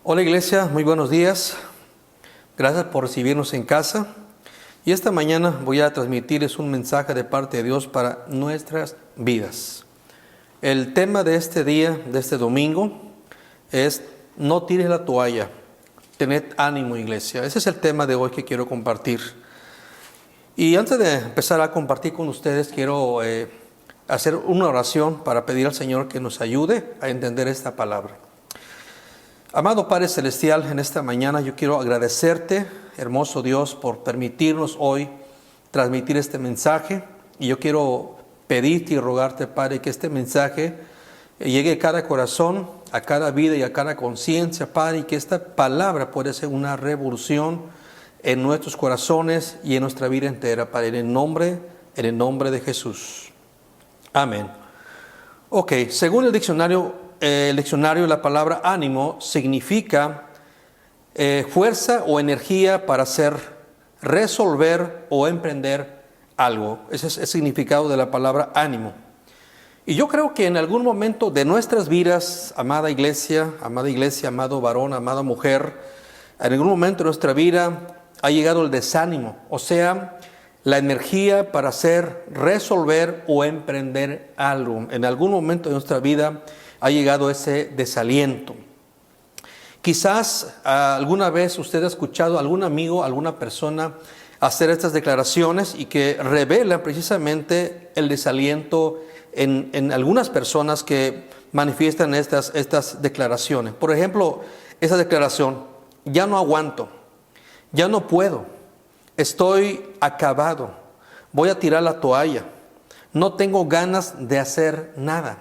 Hola iglesia, muy buenos días. Gracias por recibirnos en casa. Y esta mañana voy a transmitirles un mensaje de parte de Dios para nuestras vidas. El tema de este día, de este domingo, es no tires la toalla. Tened ánimo, iglesia. Ese es el tema de hoy que quiero compartir. Y antes de empezar a compartir con ustedes, quiero hacer una oración para pedir al Señor que nos ayude a entender esta palabra. Amado Padre Celestial, en esta mañana yo quiero agradecerte, hermoso Dios, por permitirnos hoy transmitir este mensaje. Y yo quiero pedirte y rogarte, Padre, que este mensaje llegue a cada corazón, a cada vida y a cada conciencia, Padre, y que esta palabra pueda ser una revolución en nuestros corazones y en nuestra vida entera, Padre, en el nombre de Jesús. Amén. Ok, según el diccionario, la palabra ánimo significa fuerza o energía para hacer, resolver o emprender algo. Ese es el significado de la palabra ánimo. Y yo creo que en algún momento de nuestras vidas, amada iglesia, amado varón, amada mujer, en algún momento de nuestra vida ha llegado el desánimo, o sea, la energía para hacer, resolver o emprender algo. En algún momento de nuestra vida ha llegado ese desaliento. Quizás alguna vez usted ha escuchado a algún amigo, alguna persona hacer estas declaraciones y que revelan precisamente el desaliento en algunas personas que manifiestan estas declaraciones. Por ejemplo, esa declaración: ya no aguanto, ya no puedo, estoy acabado, voy a tirar la toalla, no tengo ganas de hacer nada.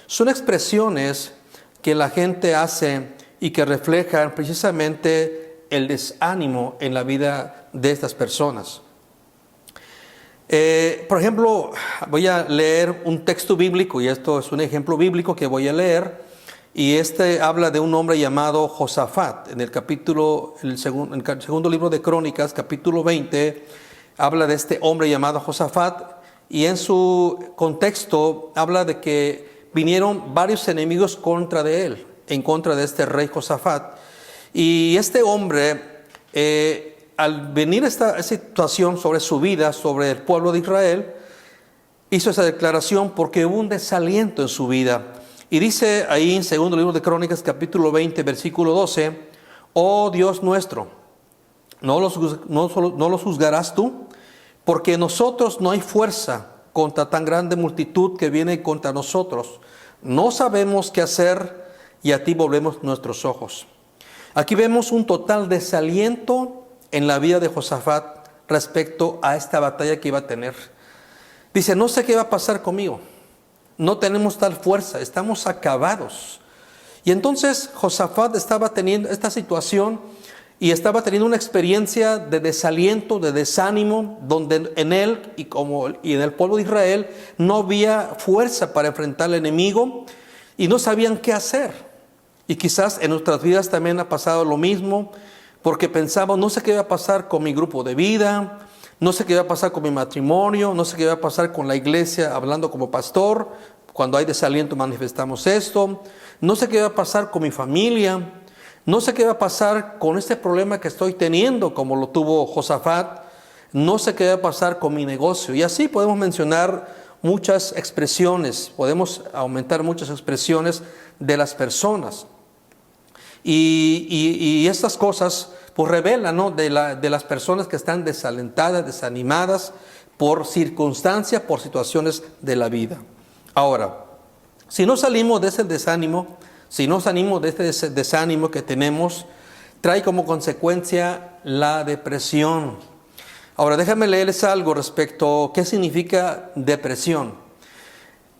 Son expresiones que la gente hace y que reflejan precisamente el desánimo en la vida de estas personas. Por ejemplo, voy a leer un texto bíblico, y esto es un ejemplo bíblico que voy a leer, y habla de un hombre llamado Josafat. En el segundo libro de Crónicas, capítulo 20, habla de este hombre llamado Josafat, y en su contexto habla de que vinieron varios enemigos en contra de este rey Josafat. Y este hombre, al venir esta situación sobre su vida, sobre el pueblo de Israel, hizo esa declaración porque hubo un desaliento en su vida. Y dice ahí en segundo libro de Crónicas, capítulo 20, versículo 12: oh Dios nuestro, ¿no los juzgarás tú? Porque nosotros no hay fuerza contra tan grande multitud que viene contra nosotros. No sabemos qué hacer y a ti volvemos nuestros ojos. Aquí vemos un total desaliento en la vida de Josafat respecto a esta batalla que iba a tener. Dice: no sé qué va a pasar conmigo. No tenemos tal fuerza, estamos acabados. Y entonces Josafat estaba teniendo esta situación y estaba teniendo una experiencia de desaliento, de desánimo, donde en él y en el pueblo de Israel no había fuerza para enfrentar al enemigo y no sabían qué hacer. Y quizás en nuestras vidas también ha pasado lo mismo, porque pensamos: no sé qué va a pasar con mi grupo de vida, no sé qué va a pasar con mi matrimonio, no sé qué va a pasar con la iglesia hablando como pastor. Cuando hay desaliento manifestamos esto. No sé qué va a pasar con mi familia. No sé qué va a pasar con este problema que estoy teniendo, como lo tuvo Josafat. No sé qué va a pasar con mi negocio. Y así podemos mencionar muchas expresiones, podemos aumentar muchas expresiones de las personas. Y estas cosas pues revelan, ¿no?, de las personas que están desalentadas, desanimadas por circunstancias, por situaciones de la vida. Ahora, si no salimos de ese desánimo, si no salimos de este desánimo que tenemos, trae como consecuencia la depresión. Ahora, déjame leerles algo respecto a qué significa depresión.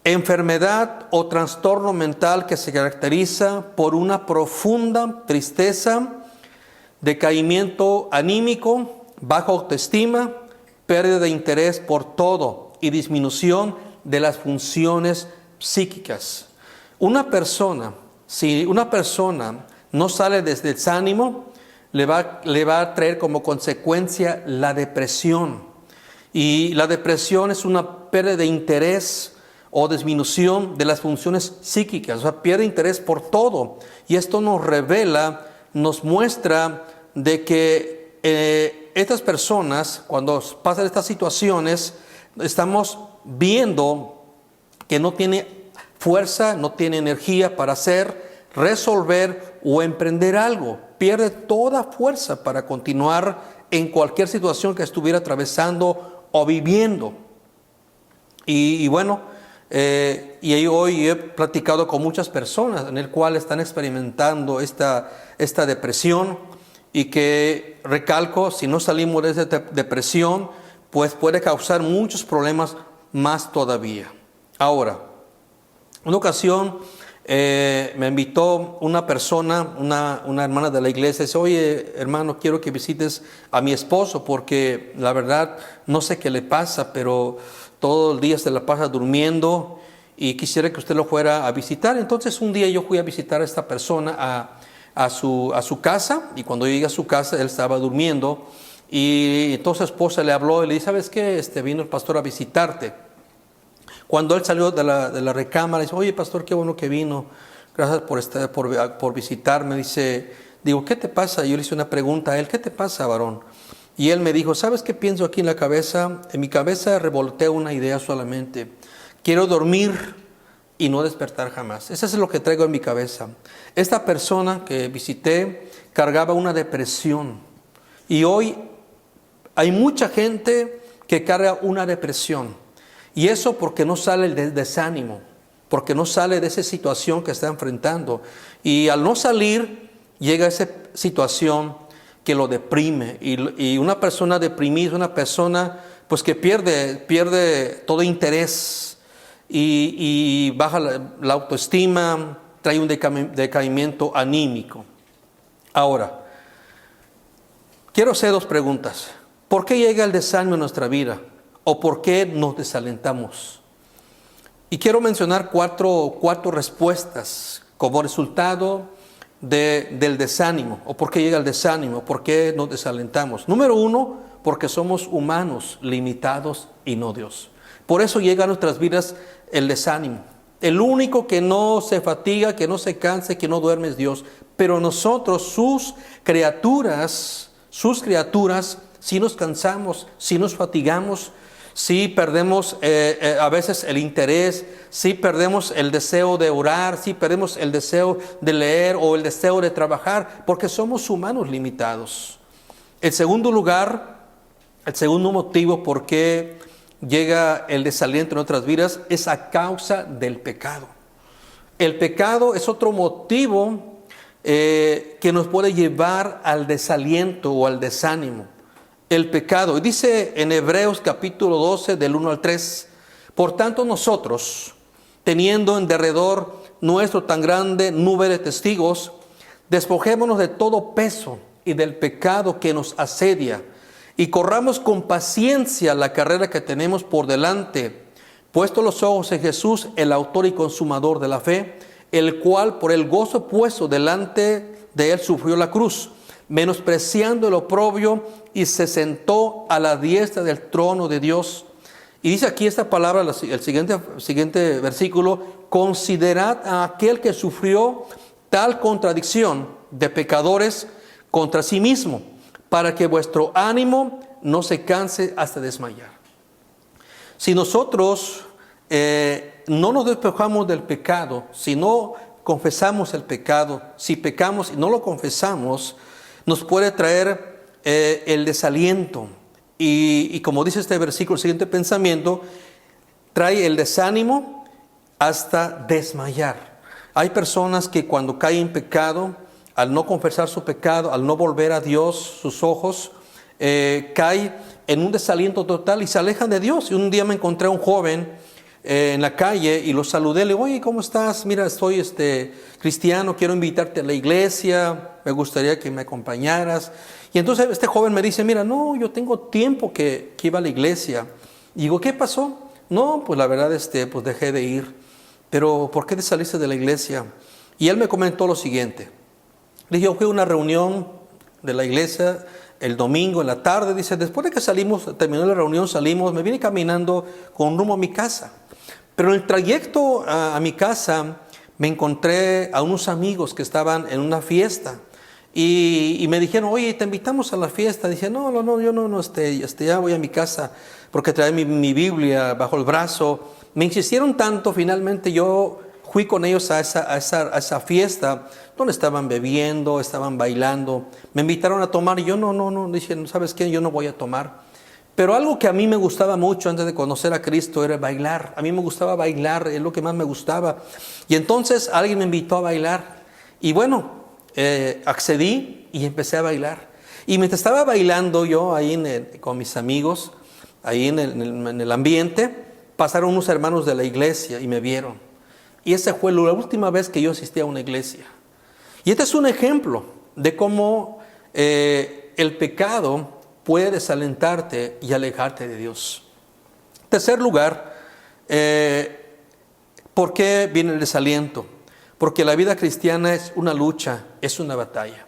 Enfermedad o trastorno mental que se caracteriza por una profunda tristeza, decaimiento anímico, baja autoestima, pérdida de interés por todo y disminución de las funciones psíquicas. Si una persona no sale desde el desánimo, le va a traer como consecuencia la depresión. Y la depresión es una pérdida de interés o disminución de las funciones psíquicas, o sea, pierde interés por todo. Y esto nos revela nos muestra de que estas personas, cuando pasan estas situaciones, estamos viendo que no tiene fuerza, no tiene energía para hacer, resolver o emprender algo. Pierde toda fuerza para continuar en cualquier situación que estuviera atravesando o viviendo. Y bueno, y hoy he platicado con muchas personas en el cual están experimentando esta depresión, y que, recalco, si no salimos de esa depresión, pues puede causar muchos problemas más todavía. Ahora, una ocasión me invitó una persona, una hermana de la iglesia, dice: oye, hermano, quiero que visites a mi esposo porque la verdad no sé qué le pasa, pero todo el día se la pasa durmiendo y quisiera que usted lo fuera a visitar. Entonces un día yo fui a visitar a esta persona a su casa, y cuando yo llegué a su casa él estaba durmiendo, y entonces su esposa le habló y le dice: ¿sabes qué? Vino el pastor a visitarte. Cuando él salió de la recámara, dice: oye, pastor, qué bueno que vino, gracias por visitarme. Digo, ¿qué te pasa? Yo le hice una pregunta a él: ¿qué te pasa, varón? Y él me dijo: ¿sabes qué pienso aquí en la cabeza? En mi cabeza revoltea una idea solamente. Quiero dormir y no despertar jamás. Eso es lo que traigo en mi cabeza. Esta persona que visité cargaba una depresión. Y hoy hay mucha gente que carga una depresión. Y eso porque no sale del desánimo, porque no sale de esa situación que está enfrentando. Y al no salir, llega esa situación que lo deprime. Y una persona deprimida es una persona pues que pierde todo interés. Y baja la autoestima, trae un decaimiento anímico. Ahora, quiero hacer dos preguntas. ¿Por qué llega el desánimo en nuestra vida? ¿O por qué nos desalentamos? Y quiero mencionar cuatro respuestas como resultado del desánimo. ¿O por qué llega el desánimo? ¿Por qué nos desalentamos? Número uno, porque somos humanos, limitados y no Dios. Por eso llega a nuestras vidas el desánimo. El único que no se fatiga, que no se cansa, que no duerme es Dios. Pero nosotros, sus criaturas, si nos cansamos, si nos fatigamos, si perdemos a veces el interés, si perdemos el deseo de orar, si perdemos el deseo de leer o el deseo de trabajar, porque somos humanos limitados. En segundo lugar, el segundo motivo por qué llega el desaliento en nuestras vidas es a causa del pecado. El pecado es otro motivo que nos puede llevar al desaliento o al desánimo. El pecado. Y dice en Hebreos capítulo 12 del 1 al 3: por tanto nosotros, teniendo en derredor nuestro tan grande nube de testigos, despojémonos de todo peso y del pecado que nos asedia, y corramos con paciencia la carrera que tenemos por delante, puesto los ojos en Jesús, el autor y consumador de la fe, el cual por el gozo puesto delante de él sufrió la cruz, menospreciando el oprobio, y se sentó a la diestra del trono de Dios. Y dice aquí esta palabra, el siguiente versículo: considerad a aquel que sufrió tal contradicción de pecadores contra sí mismo, para que vuestro ánimo no se canse hasta desmayar. Si nosotros no nos despojamos del pecado, si no confesamos el pecado, si pecamos y no lo confesamos, nos puede traer el desaliento. Y como dice este versículo, el siguiente pensamiento, trae el desánimo hasta desmayar. Hay personas que cuando caen en pecado, al no confesar su pecado, al no volver a Dios sus ojos, cae en un desaliento total y se alejan de Dios. Y un día me encontré a un joven en la calle y lo saludé. Le digo: oye, ¿cómo estás? Mira, soy cristiano, quiero invitarte a la iglesia, me gustaría que me acompañaras. Y entonces este joven me dice: mira, no, yo tengo tiempo que iba a la iglesia. Y digo: ¿qué pasó? No, pues la verdad, pues dejé de ir. Pero ¿por qué te saliste de la iglesia? Y él me comentó lo siguiente. Le dije: yo fui a una reunión de la iglesia el domingo en la tarde. Dice: después de que terminó la reunión, me vine caminando con rumbo a mi casa. Pero en el trayecto a mi casa me encontré a unos amigos que estaban en una fiesta. Y me dijeron, oye, te invitamos a la fiesta. Dije, no, yo no, ya voy a mi casa porque traía mi Biblia bajo el brazo. Me insistieron tanto, finalmente yo fui con ellos a esa fiesta donde estaban bebiendo, estaban bailando. Me invitaron a tomar y yo no, dije, ¿sabes qué? Yo no voy a tomar. Pero algo que a mí me gustaba mucho antes de conocer a Cristo era bailar. A mí me gustaba bailar, es lo que más me gustaba. Y entonces alguien me invitó a bailar. Y bueno, accedí y empecé a bailar. Y mientras estaba bailando yo ahí con mis amigos, ahí en el ambiente, pasaron unos hermanos de la iglesia y me vieron. Y esa fue la última vez que yo asistí a una iglesia. Y este es un ejemplo de cómo el pecado puede desalentarte y alejarte de Dios. Tercer lugar, ¿por qué viene el desaliento? Porque la vida cristiana es una lucha, es una batalla.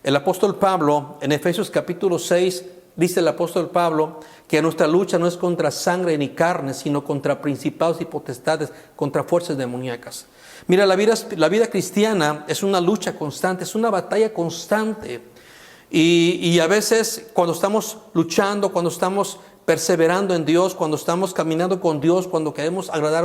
El apóstol Pablo, en Efesios capítulo 6, dice el apóstol Pablo que nuestra lucha no es contra sangre ni carne, sino contra principados y potestades, contra fuerzas demoníacas. Mira, la vida cristiana es una lucha constante, es una batalla constante. Y a veces cuando estamos luchando, cuando estamos perseverando en Dios, cuando estamos caminando con Dios, cuando queremos agradar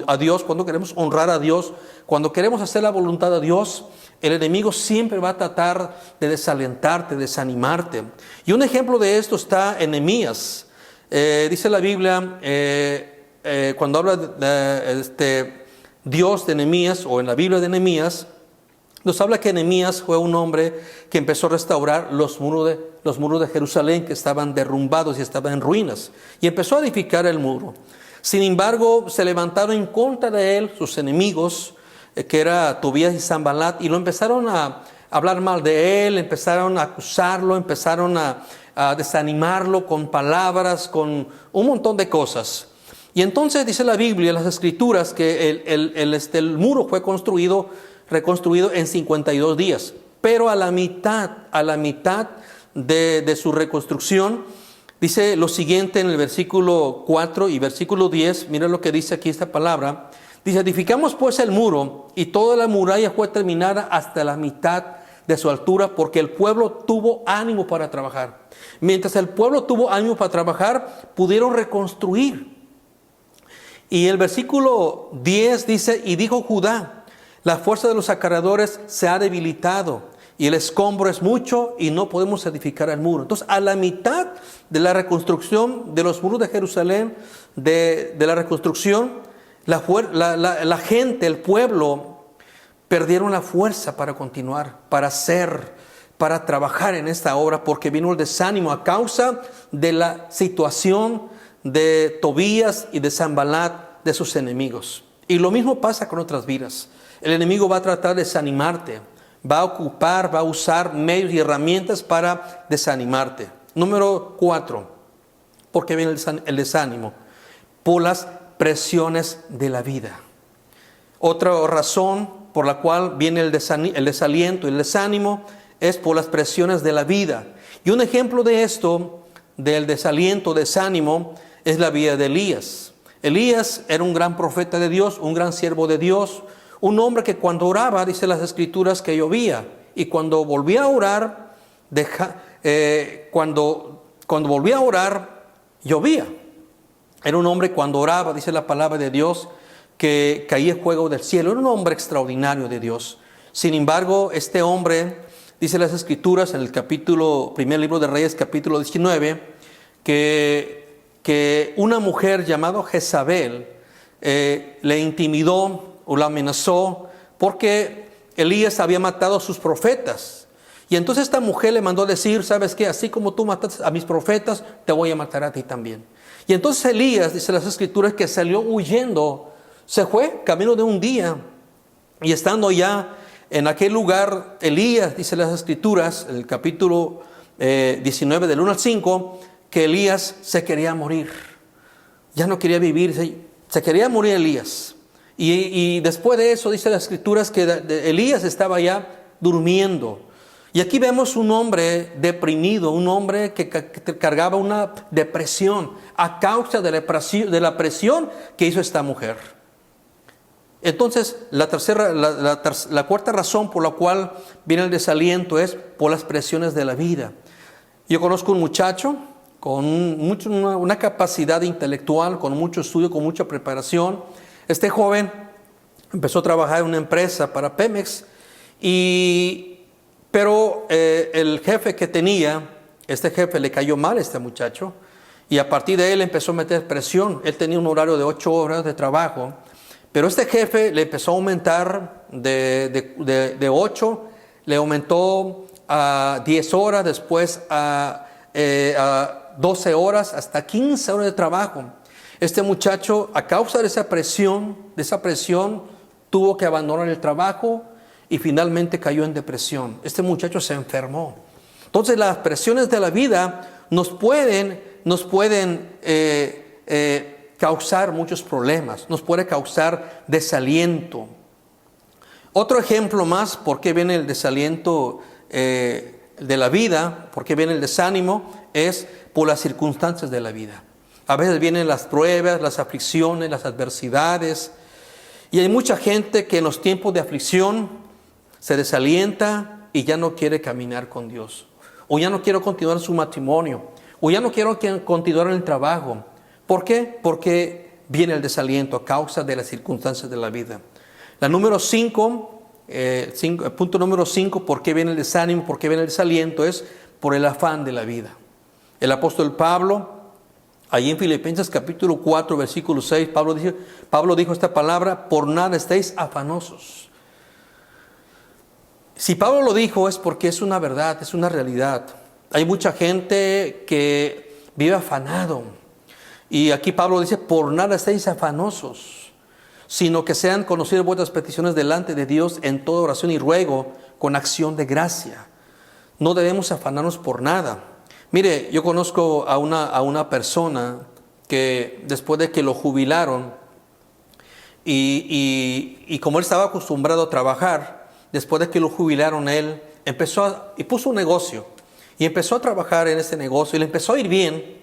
a Dios, cuando queremos honrar a Dios, cuando queremos hacer la voluntad de Dios, el enemigo siempre va a tratar de desalentarte, desanimarte. Y un ejemplo de esto está en Nehemías. Dice la Biblia, cuando habla de Dios de Nehemías, o en la Biblia de Nehemías, nos habla que Nehemías fue un hombre que empezó a restaurar los muros de Jerusalén que estaban derrumbados y estaban en ruinas. Y empezó a edificar el muro. Sin embargo, se levantaron en contra de él sus enemigos, que era Tobías y Sanballat, y lo empezaron a hablar mal de él, empezaron a acusarlo, empezaron a desanimarlo con palabras, con un montón de cosas. Y entonces dice la Biblia, las Escrituras, que el muro fue reconstruido en 52 días. Pero a la mitad de su reconstrucción, dice lo siguiente en el versículo 4 y versículo 10, mira lo que dice aquí esta palabra. Dice, edificamos pues el muro y toda la muralla fue terminada hasta la mitad de su altura porque el pueblo tuvo ánimo para trabajar. Mientras el pueblo tuvo ánimo para trabajar, pudieron reconstruir. Y el versículo 10 dice, y dijo Judá, la fuerza de los acarreadores se ha debilitado y el escombro es mucho y no podemos edificar el muro. Entonces, a la mitad de la reconstrucción de los muros de Jerusalén, de la reconstrucción, la gente, el pueblo, perdieron la fuerza para continuar, para trabajar en esta obra, porque vino el desánimo a causa de la situación de Tobías y de Sanballat, de sus enemigos. Y lo mismo pasa con otras vidas. El enemigo va a tratar de desanimarte, va a usar medios y herramientas para desanimarte. Número 4, ¿por qué viene el desánimo? Por las presiones de la vida. Otra razón por la cual viene el desaliento y el desánimo es por las presiones de la vida. Y un ejemplo de esto, del desaliento, desánimo, es la vida de Elías. Elías era un gran profeta de Dios, un gran siervo de Dios, un hombre que cuando oraba, dice las Escrituras, que llovía. Y cuando volvía a orar, cuando volvía a orar, llovía. Era un hombre cuando oraba, dice la palabra de Dios, que caía fuego del cielo. Era un hombre extraordinario de Dios. Sin embargo, este hombre, dice las Escrituras en el primer libro de Reyes, capítulo 19, que una mujer llamada Jezabel le intimidó o la amenazó porque Elías había matado a sus profetas. Y entonces esta mujer le mandó decir, ¿sabes qué? Así como tú mataste a mis profetas, te voy a matar a ti también. Y entonces Elías, dice las Escrituras, que salió huyendo, se fue camino de un día. Y estando ya en aquel lugar, Elías, dice las Escrituras, en el capítulo 19 del 1 al 5, que Elías se quería morir. Ya no quería vivir, se quería morir Elías. Y después de eso, dice las Escrituras, que Elías estaba ya durmiendo. Y aquí vemos un hombre deprimido, un hombre que cargaba una depresión a causa de la presión que hizo esta mujer. Entonces, la cuarta razón por la cual viene el desaliento es por las presiones de la vida. Yo conozco un muchacho con una capacidad intelectual, con mucho estudio, con mucha preparación. Este joven empezó a trabajar en una empresa para Pemex, pero el jefe que tenía, este jefe le cayó mal a este muchacho, y a partir de él empezó a meter presión. Él tenía un horario de 8 horas de trabajo, pero este jefe le empezó a aumentar de 8, le aumentó a 10 horas, después a 12 horas, hasta 15 horas de trabajo. Este muchacho, a causa de esa presión, tuvo que abandonar el trabajo y finalmente cayó en depresión. Este muchacho se enfermó. Entonces, las presiones de la vida nos pueden causar muchos problemas, nos puede causar desaliento. Otro ejemplo más, ¿por qué viene el desaliento de la vida? ¿Por qué viene el desánimo? Es por las circunstancias de la vida. A veces vienen las pruebas, las aflicciones, las adversidades, y hay mucha gente que en los tiempos de aflicción se desalienta y ya no quiere caminar con Dios, o ya no quiere continuar su matrimonio, o ya no quiero continuar en el trabajo. ¿Por qué? Porque viene el desaliento a causa de las circunstancias de la vida. La número 5, punto número 5, ¿por qué viene el desánimo? ¿Por qué viene el desaliento? Es por el afán de la vida. El apóstol Pablo, allí en Filipenses capítulo 4, versículo 6, Pablo dijo esta palabra: por nada estéis afanosos. Si Pablo lo dijo es porque es una verdad, es una realidad. Hay mucha gente que vive afanado. Y aquí Pablo dice: por nada estéis afanosos, sino que sean conocidas vuestras peticiones delante de Dios en toda oración y ruego con acción de gracia. No debemos afanarnos por nada. Mire, yo conozco a una persona que después de que lo jubilaron y como él estaba acostumbrado a trabajar, después de que lo jubilaron, él puso un negocio y empezó a trabajar en ese negocio y le empezó a ir bien.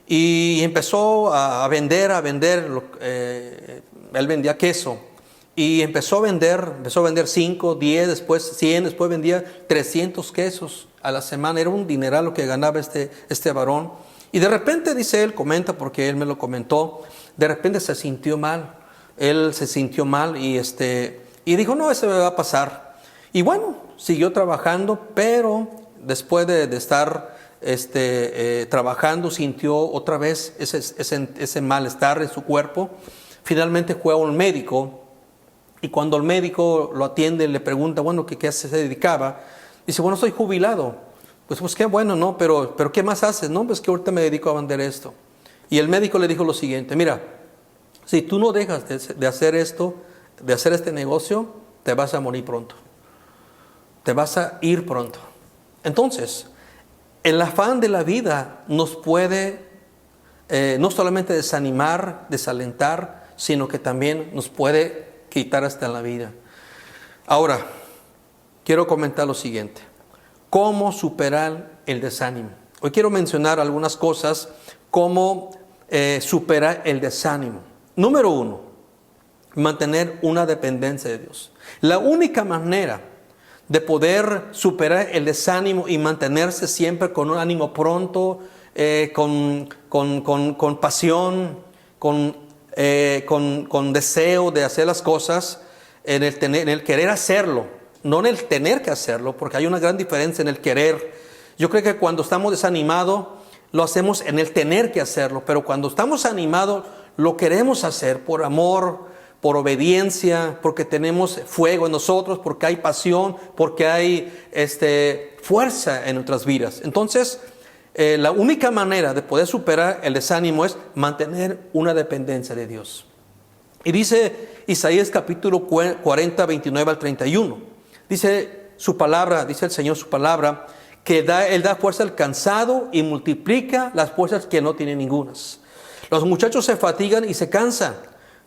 Y empezó a vender, él vendía queso y empezó a vender 5, 10, después 100, después vendía 300 quesos a la semana. Era un dineral lo que ganaba este varón. Y de repente, dice él, comenta porque él me lo comentó, de repente se sintió mal. Él se sintió mal y dijo: no, eso me va a pasar. Y bueno, siguió trabajando, pero después de estar trabajando, sintió otra vez ese malestar en su cuerpo. Finalmente fue a un médico, y cuando el médico lo atiende, le pregunta, bueno, ¿qué se dedicaba? Dice: bueno, soy jubilado. Pues qué bueno, ¿no? Pero ¿qué más haces? No, pues que ahorita me dedico a vender esto. Y el médico le dijo lo siguiente: mira, si tú no dejas de hacer esto, de hacer este negocio, te vas a morir pronto. Te vas a ir pronto. Entonces, el afán de la vida nos puede no solamente desanimar, desalentar, sino que también nos puede quitar hasta la vida. Ahora, quiero comentar lo siguiente: ¿cómo superar el desánimo? Hoy quiero mencionar algunas cosas, cómo superar el desánimo. Número 1, mantener una dependencia de Dios. La única manera de poder superar el desánimo y mantenerse siempre con un ánimo pronto, con pasión, con deseo de hacer las cosas, en el querer hacerlo, no en el tener que hacerlo, porque hay una gran diferencia en el querer. Yo creo que cuando estamos desanimados, lo hacemos en el tener que hacerlo, pero cuando estamos animados, lo queremos hacer por amor, por obediencia, porque tenemos fuego en nosotros, porque hay pasión, porque hay fuerza en nuestras vidas. Entonces, la única manera de poder superar el desánimo es mantener una dependencia de Dios. Y dice Isaías capítulo 40, 29 al 31. Dice su palabra, dice el Señor su palabra, que Él da fuerza al cansado y multiplica las fuerzas que no tienen ningunas. Los muchachos se fatigan y se cansan.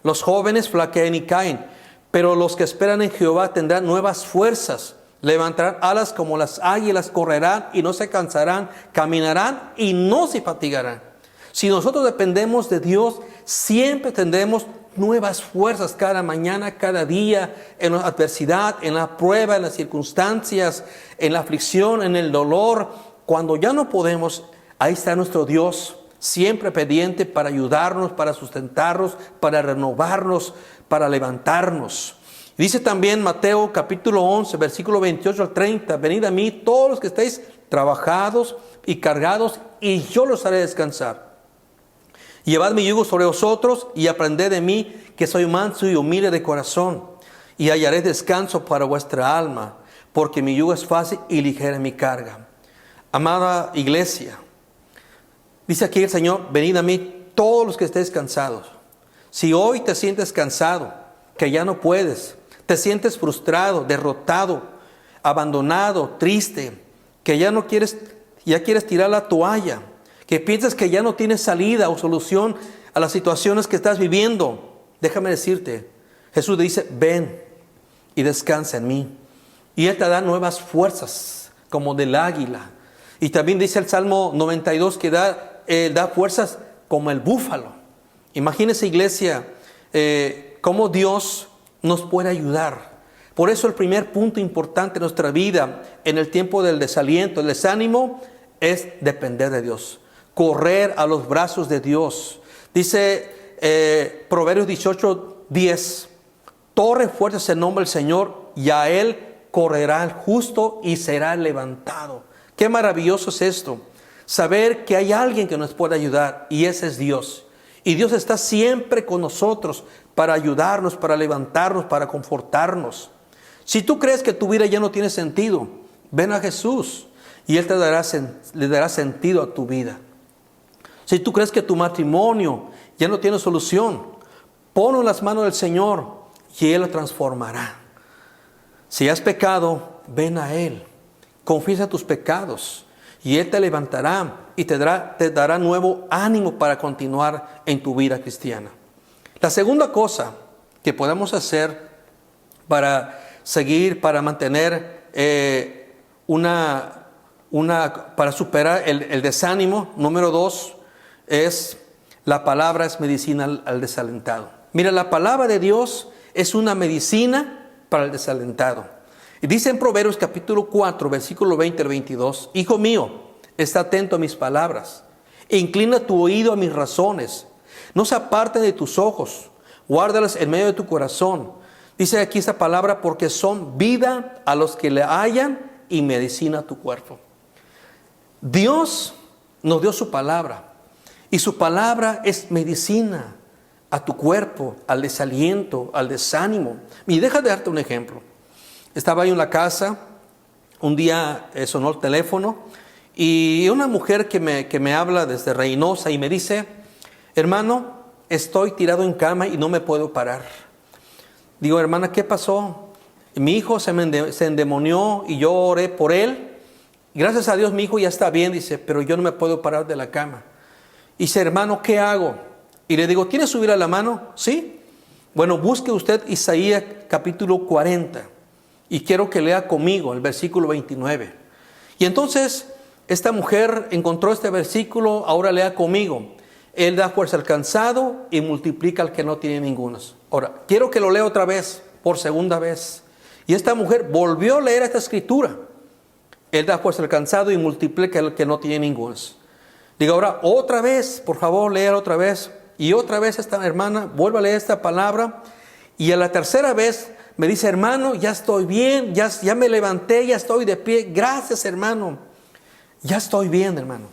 Los jóvenes flaquean y caen, pero los que esperan en Jehová tendrán nuevas fuerzas, levantarán alas como las águilas, correrán y no se cansarán, caminarán y no se fatigarán. Si nosotros dependemos de Dios, siempre tendremos nuevas fuerzas cada mañana, cada día, en la adversidad, en la prueba, en las circunstancias, en la aflicción, en el dolor. Cuando ya no podemos, ahí está nuestro Dios, siempre pendiente para ayudarnos, para sustentarnos, para renovarnos, para levantarnos. Dice también Mateo capítulo 11, versículo 28 al 30, venid a mí todos los que estéis trabajados y cargados, y yo los haré descansar. Llevad mi yugo sobre vosotros y aprended de mí, que soy manso y humilde de corazón, y hallaréis descanso para vuestra alma, porque mi yugo es fácil y ligera mi carga. Amada iglesia, dice aquí el Señor, venid a mí todos los que estéis cansados. Si hoy te sientes cansado, que ya no puedes, te sientes frustrado, derrotado, abandonado, triste, que ya quieres tirar la toalla, que piensas que ya no tienes salida o solución a las situaciones que estás viviendo, déjame decirte, Jesús te dice, ven y descansa en mí. Y Él te da nuevas fuerzas, como del águila. Y también dice el Salmo 92 que da fuerzas como el búfalo. Imagínese, iglesia, cómo Dios nos puede ayudar. Por eso el primer punto importante en nuestra vida, en el tiempo del desaliento, el desánimo, es depender de Dios. Correr a los brazos de Dios. Dice Proverbios 18:10, torre fuerte se nombra el Señor, y a Él correrá el justo y será levantado. Qué maravilloso es esto, saber que hay alguien que nos puede ayudar, y ese es Dios. Y Dios está siempre con nosotros para ayudarnos, para levantarnos, para confortarnos. Si tú crees que tu vida ya no tiene sentido, ven a Jesús y Él le dará sentido a tu vida. Si tú crees que tu matrimonio ya no tiene solución, ponlo en las manos del Señor y Él lo transformará. Si has pecado, ven a Él, confiesa tus pecados y Él te levantará y te dará nuevo ánimo para continuar en tu vida cristiana. La segunda cosa que podemos hacer para seguir, para mantener para superar el desánimo, número 2, es la palabra es medicina al desalentado. Mira, la palabra de Dios es una medicina para el desalentado. Y dice en Proverbios capítulo 4, versículo 20 al 22, Hijo mío, está atento a mis palabras, e inclina tu oído a mis razones. No se aparten de tus ojos, guárdalas en medio de tu corazón. Dice aquí esta palabra, porque son vida a los que le hallan y medicina a tu cuerpo. Dios nos dio su palabra, y su palabra es medicina a tu cuerpo, al desaliento, al desánimo. Y deja de darte un ejemplo. Estaba yo en la casa, un día sonó el teléfono, y una mujer que me habla desde Reynosa y me dice, hermano, estoy tirado en cama y no me puedo parar. Digo, hermana, ¿qué pasó? Mi hijo se endemonió y yo oré por él. Gracias a Dios mi hijo ya está bien, dice, pero yo no me puedo parar de la cama. Y dice, hermano, ¿qué hago? Y le digo, ¿tiene su Biblia a la mano? Sí. Bueno, busque usted Isaías capítulo 40 y quiero que lea conmigo el versículo 29. Y entonces esta mujer encontró este versículo, ahora lea conmigo. Él da fuerza al cansado y multiplica al que no tiene ningunos. Ahora, quiero que lo lea otra vez, por segunda vez. Y esta mujer volvió a leer esta escritura. Él da fuerza al cansado y multiplica al que no tiene ningunos. Digo ahora, otra vez, por favor, léala otra vez. Y otra vez esta hermana vuelve a leer esta palabra. Y a la tercera vez me dice, hermano, ya estoy bien, ya me levanté, ya estoy de pie. Gracias, hermano. Ya estoy bien, hermano.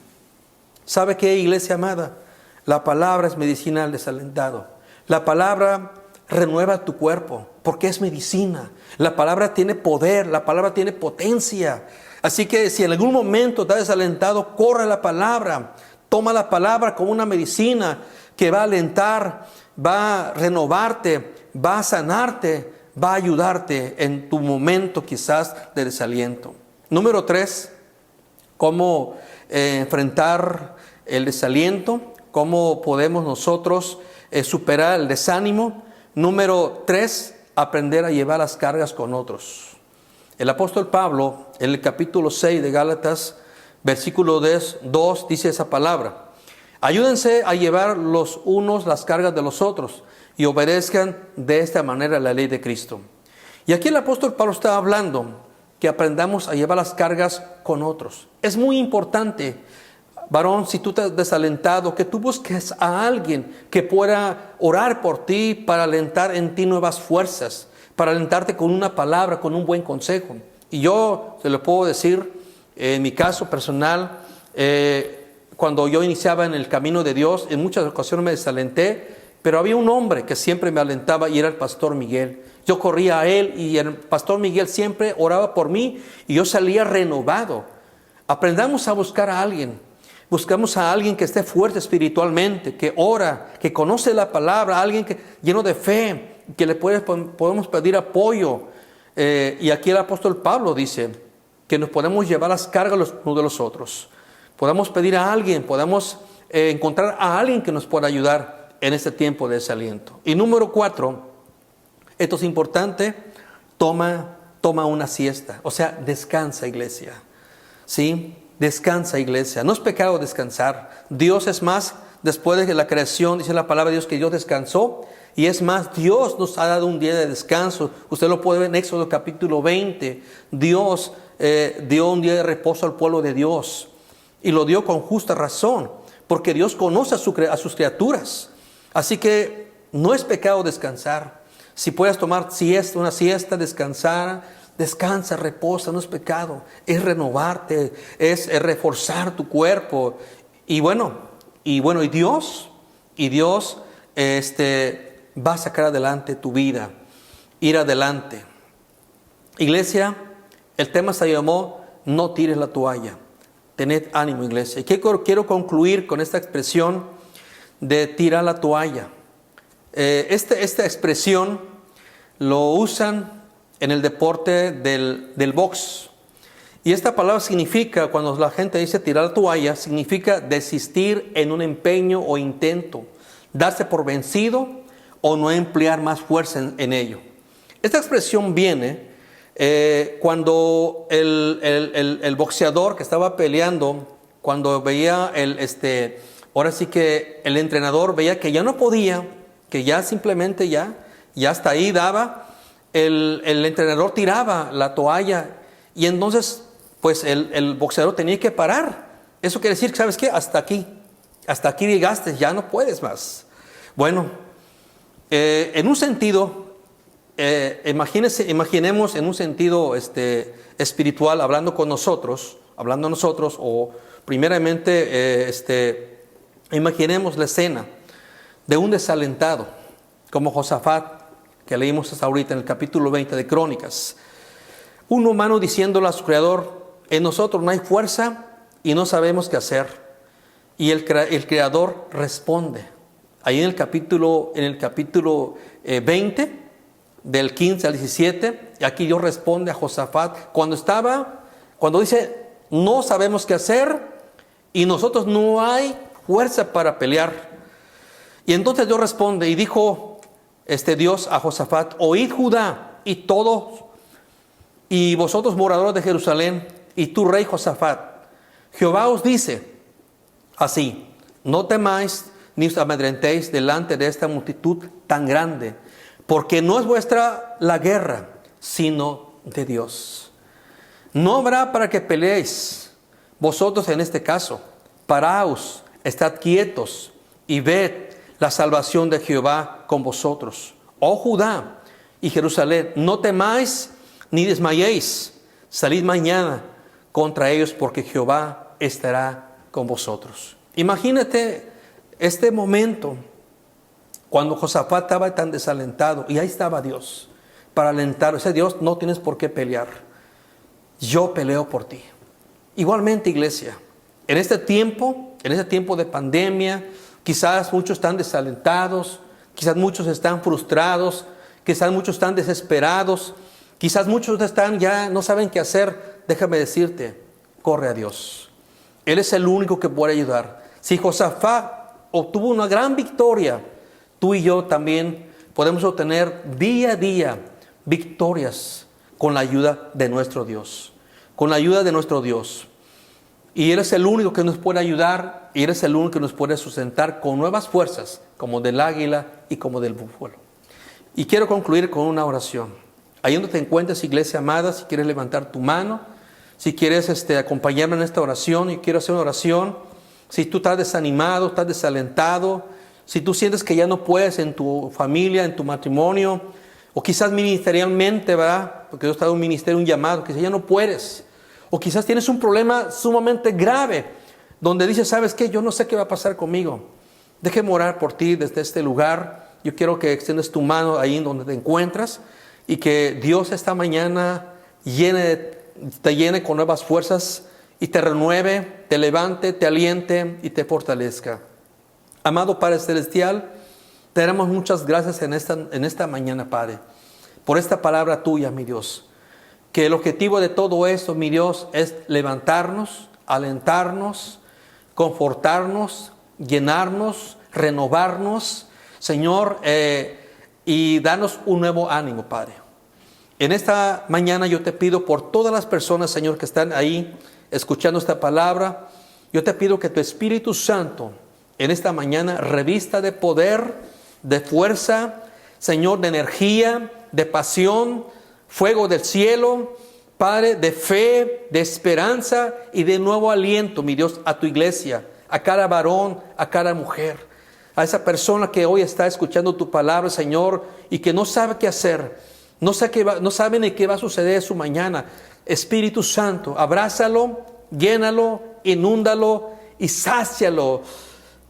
¿Sabe qué, iglesia amada? La palabra es medicina al desalentado. La palabra renueva tu cuerpo porque es medicina. La palabra tiene poder, la palabra tiene potencia. Así que si en algún momento estás desalentado, corre a la palabra. Toma la palabra como una medicina que va a alentar, va a renovarte, va a sanarte, va a ayudarte en tu momento quizás de desaliento. Número 3, cómo enfrentar el desaliento. ¿Cómo podemos nosotros superar el desánimo? Número 3, aprender a llevar las cargas con otros. El apóstol Pablo, en el capítulo 6 de Gálatas, versículo 2, dice esa palabra. Ayúdense a llevar los unos las cargas de los otros y obedezcan de esta manera la ley de Cristo. Y aquí el apóstol Pablo está hablando que aprendamos a llevar las cargas con otros. Es muy importante, varón, si tú te has desalentado, que tú busques a alguien que pueda orar por ti para alentar en ti nuevas fuerzas, para alentarte con una palabra, con un buen consejo. Y yo se lo puedo decir, en mi caso personal, cuando yo iniciaba en el camino de Dios, en muchas ocasiones me desalenté, pero había un hombre que siempre me alentaba y era el pastor Miguel. Yo corría a él y el pastor Miguel siempre oraba por mí y yo salía renovado. Aprendamos a buscar a alguien. Buscamos a alguien que esté fuerte espiritualmente, que ora, que conoce la palabra, alguien que, lleno de fe, que le podemos pedir apoyo. Y aquí el apóstol Pablo dice que nos podemos llevar las cargas los unos de los otros. Podemos pedir a alguien, podemos encontrar a alguien que nos pueda ayudar en este tiempo de desaliento. Y número 4, esto es importante, toma una siesta. O sea, descansa, iglesia. ¿Sí? Descansa, iglesia. No es pecado descansar. Dios es más, después de la creación, dice la palabra de Dios que Dios descansó. Y es más, Dios nos ha dado un día de descanso. Usted lo puede ver en Éxodo capítulo 20. Dios dio un día de reposo al pueblo de Dios. Y lo dio con justa razón. Porque Dios conoce a sus criaturas. Así que no es pecado descansar. Si puedes tomar una siesta, descansa, reposa, no es pecado. Es renovarte, es reforzar tu cuerpo. Y Dios va a sacar adelante tu vida, ir adelante. Iglesia, el tema se llamó no tires la toalla. Tened ánimo, iglesia. Y quiero concluir con esta expresión de tirar la toalla. Esta expresión lo usan en el deporte del box. Y esta palabra significa, cuando la gente dice tirar la toalla, significa desistir en un empeño o intento, darse por vencido o no emplear más fuerza en ello. Esta expresión viene cuando el boxeador que estaba peleando, cuando veía ahora sí que el entrenador veía que ya no podía, que ya simplemente ya hasta ahí daba, el entrenador tiraba la toalla y entonces pues el boxeador tenía que parar. Eso quiere decir, ¿sabes qué? Hasta aquí llegaste, ya no puedes más. Bueno, en un sentido, imaginemos en un sentido espiritual, hablando nosotros, o primeramente imaginemos la escena de un desalentado, como Josafat, que leímos hasta ahorita en el capítulo 20 de Crónicas. Un humano diciéndole a su creador: en nosotros no hay fuerza y no sabemos qué hacer. Y el creador responde. Ahí en el capítulo 20, del 15 al 17, y aquí Dios responde a Josafat cuando dice: no sabemos qué hacer y nosotros no hay fuerza para pelear. Y entonces Dios responde y dijo Dios a Josafat: oíd Judá y todos, y vosotros moradores de Jerusalén, y tú rey Josafat, Jehová os dice así: no temáis ni os amedrentéis delante de esta multitud tan grande, porque no es vuestra la guerra, sino de Dios. No habrá para que peleéis vosotros en este caso. Paraos, estad quietos y ved la salvación de Jehová con vosotros. Oh Judá y Jerusalén, no temáis ni desmayéis. Salid mañana contra ellos, porque Jehová estará con vosotros. Imagínate este momento cuando Josafat estaba tan desalentado y ahí estaba Dios para alentarlo. Ese Dios: no tienes por qué pelear, yo peleo por ti. Igualmente, iglesia, en este tiempo de pandemia, quizás muchos están desalentados, quizás muchos están frustrados, quizás muchos están desesperados, quizás muchos ya no saben qué hacer. Déjame decirte, corre a Dios. Él es el único que puede ayudar. Si Josafat obtuvo una gran victoria, tú y yo también podemos obtener día a día victorias con la ayuda de nuestro Dios. Con la ayuda de nuestro Dios. Y eres el único que nos puede ayudar y eres el único que nos puede sustentar con nuevas fuerzas, como del águila y como del búfalo. Y quiero concluir con una oración. Ahí donde te encuentres, iglesia amada, si quieres levantar tu mano, si quieres acompañarme en esta oración, y quiero hacer una oración. Si tú estás desanimado, estás desalentado, si tú sientes que ya no puedes en tu familia, en tu matrimonio, o quizás ministerialmente, ¿verdad? Porque Dios te ha dado un ministerio, un llamado, quizás ya no puedes. O quizás tienes un problema sumamente grave, donde dices, ¿sabes qué? Yo no sé qué va a pasar conmigo. Déjame orar por ti desde este lugar. Yo quiero que extiendas tu mano ahí donde te encuentras y que Dios esta mañana te llene con nuevas fuerzas y te renueve, te levante, te aliente y te fortalezca. Amado Padre Celestial, te damos muchas gracias en esta mañana, Padre, por esta palabra tuya, mi Dios. Que el objetivo de todo esto, mi Dios, es levantarnos, alentarnos, confortarnos, llenarnos, renovarnos, Señor, y darnos un nuevo ánimo, Padre. En esta mañana yo te pido por todas las personas, Señor, que están ahí escuchando esta palabra. Yo te pido que tu Espíritu Santo en esta mañana revista de poder, de fuerza, Señor, de energía, de pasión, fuego del cielo, Padre, de fe, de esperanza y de nuevo aliento, mi Dios, a tu iglesia, a cada varón, a cada mujer, a esa persona que hoy está escuchando tu palabra, Señor, y que no sabe qué hacer, no sabe ni qué va a suceder su mañana. Espíritu Santo, abrázalo, llénalo, inúndalo y sácialo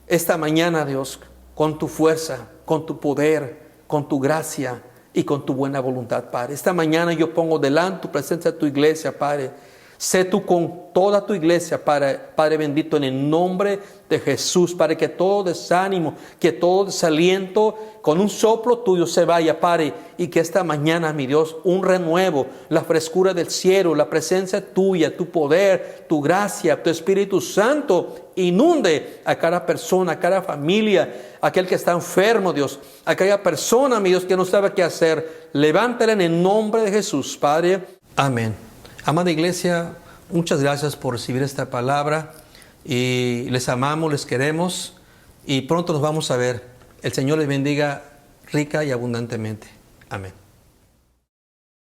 esta mañana, Dios, con tu fuerza, con tu poder, con tu gracia y con tu buena voluntad, Padre. Esta mañana yo pongo delante tu presencia de tu iglesia, Padre. Sé tú con toda tu iglesia, Padre bendito, en el nombre de Jesús, Padre, que todo desánimo, que todo desaliento, con un soplo tuyo se vaya, Padre, y que esta mañana, mi Dios, un renuevo, la frescura del cielo, la presencia tuya, tu poder, tu gracia, tu Espíritu Santo, inunde a cada persona, a cada familia, aquel que está enfermo, Dios, a aquella persona, mi Dios, que no sabe qué hacer. Levántala en el nombre de Jesús, Padre. Amén. Amada iglesia, muchas gracias por recibir esta palabra y les amamos, les queremos y pronto nos vamos a ver. El Señor les bendiga rica y abundantemente. Amén.